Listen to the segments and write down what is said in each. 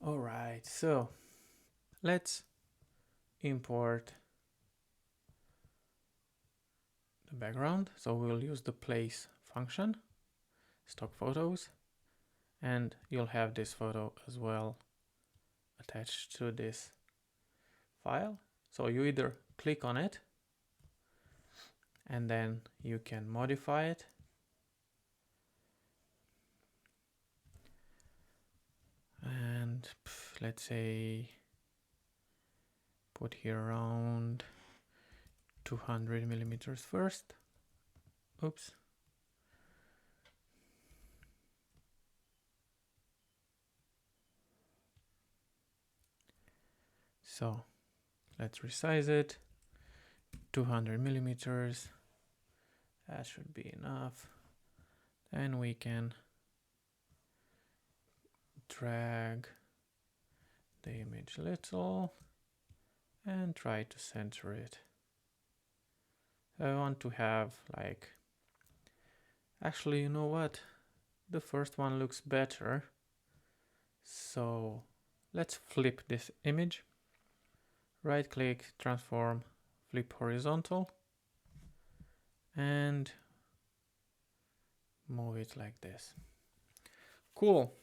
All right, so let's import the background. So we'll use the place function, stock photos, and you'll have this photo as well attached to this file. So you either click on it and then you can modify it. And let's say put here around 200 millimeters first. Oops. So let's resize it. 200 millimeters. That should be enough. Then we can drag the image a little and try to center it. I want to have like, actually, you know what? The first one looks better. So let's flip this image. Right click, transform, flip horizontal, and move it like this. Cool.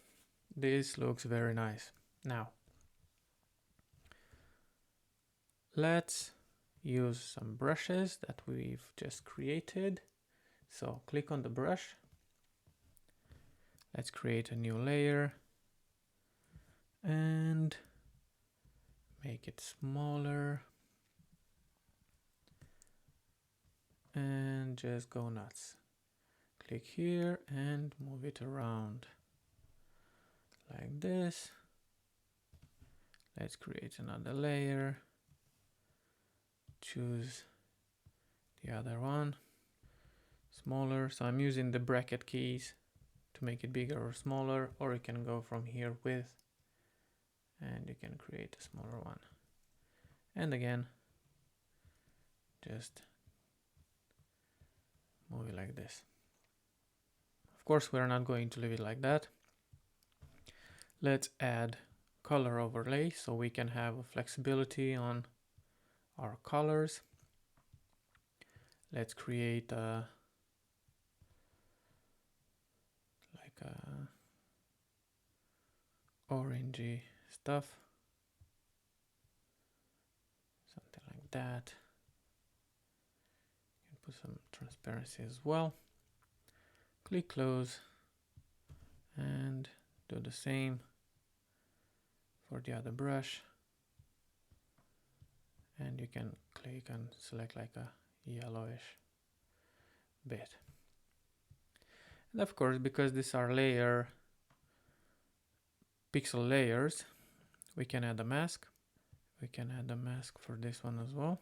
This looks very nice. Now, let's use some brushes that we've just created. So click on the brush. Let's create a new layer and make it smaller and just go nuts. Click here and move it around like this. Let's create another layer. Choose the other one, smaller. So I'm using the bracket keys to make it bigger or smaller, or you can go from here with and you can create a smaller one. And again, just move it like this. Of course, we're not going to leave it like that. Let's add color overlay so we can have a flexibility on our colors. Let's create a orangey stuff, something like that. You can put some transparency as well. Click close and do the same for the other brush. And you can click and select like a yellowish bit. And of course, because these are pixel layers, we can add a mask. We can add a mask for this one as well.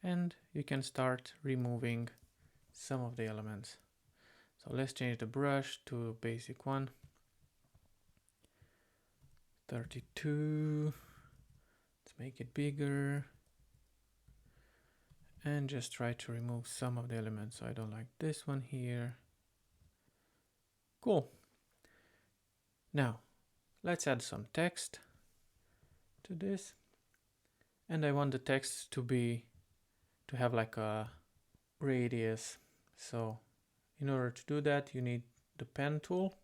And you can start removing some of the elements. So let's change the brush to basic one. 32. Let's make it bigger. And just try to remove some of the elements. So I don't like this one here. Cool. Now, let's add some text to this. And I want the text to have like a radius. So in order to do that, you need the pen tool.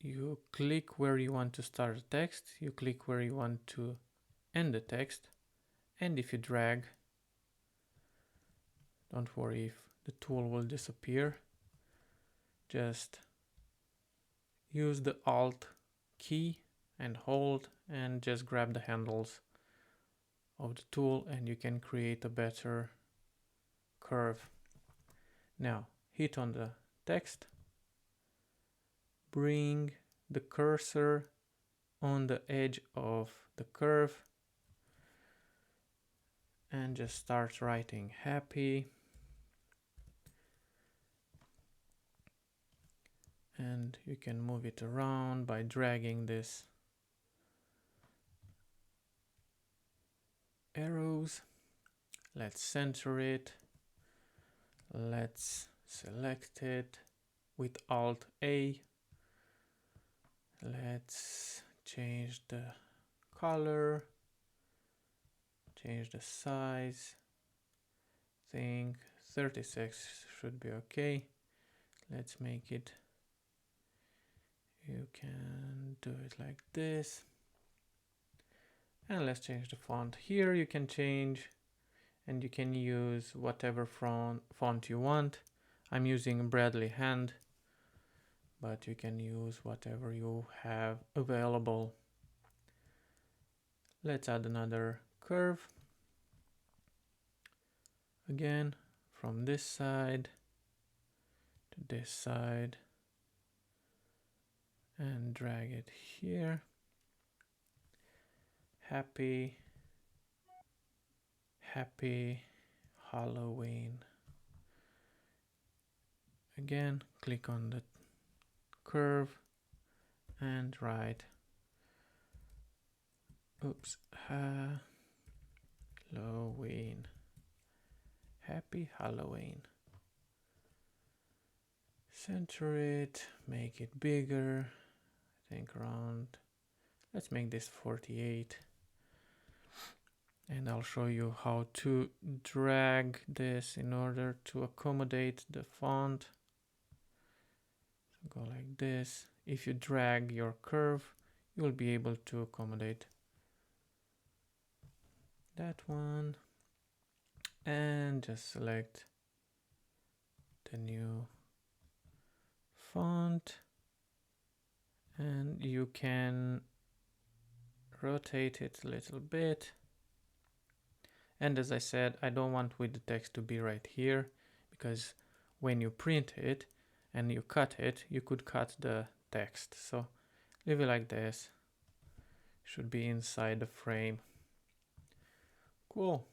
You click where you want to start the text. You click where you want to end the text. And if you drag, don't worry if the tool will disappear. Just use the Alt key and hold and just grab the handles of the tool and you can create a better curve. Now hit on the text, bring the cursor on the edge of the curve and just start writing happy. And you can move it around by dragging this arrows. Let's center it. Let's select it with Alt A Let's change the color, change the size. Think 36 should be okay. Let's make it, you can do it like this. And let's change the font. Here you can change and you can use whatever font you want. I'm using Bradley Hand, but you can use whatever you have available. Let's add another curve. Again, from this side to this side and drag it here. Happy Halloween. Again, click on the curve and write, oops, Halloween. Happy Halloween. Center it, make it bigger. I think around, let's make this 48. And I'll show you how to drag this in order to accommodate the font. So go like this. If you drag your curve, you will be able to accommodate that one. And just select the new font. And you can rotate it a little bit. And as I said, I don't want with the text to be right here, because when you print it and you cut it, you could cut the text. So leave it like this. Should be inside the frame. Cool.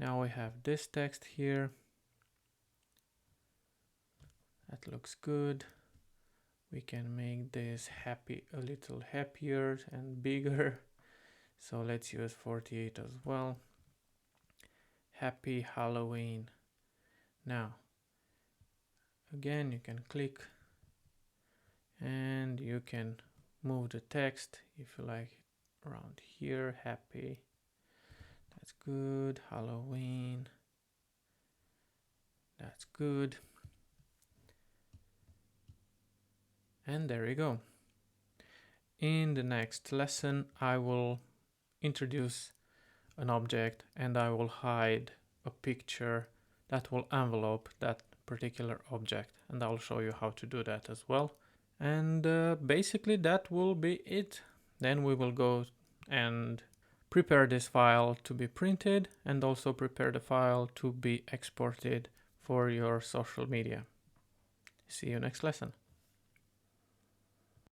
Now we have this text here. That looks good. We can make this happy a little happier and bigger. So let's use 48 as well. Happy Halloween. Now, again, you can click and you can move the text if you like it around here. Happy. That's good. Halloween. That's good. And there you go. In the next lesson, I will introduce an object and I will hide a picture that will envelope that particular object, and I'll show you how to do that as well. And basically that will be it. Then we will go and prepare this file to be printed and also prepare the file to be exported for your social media. See you next lesson.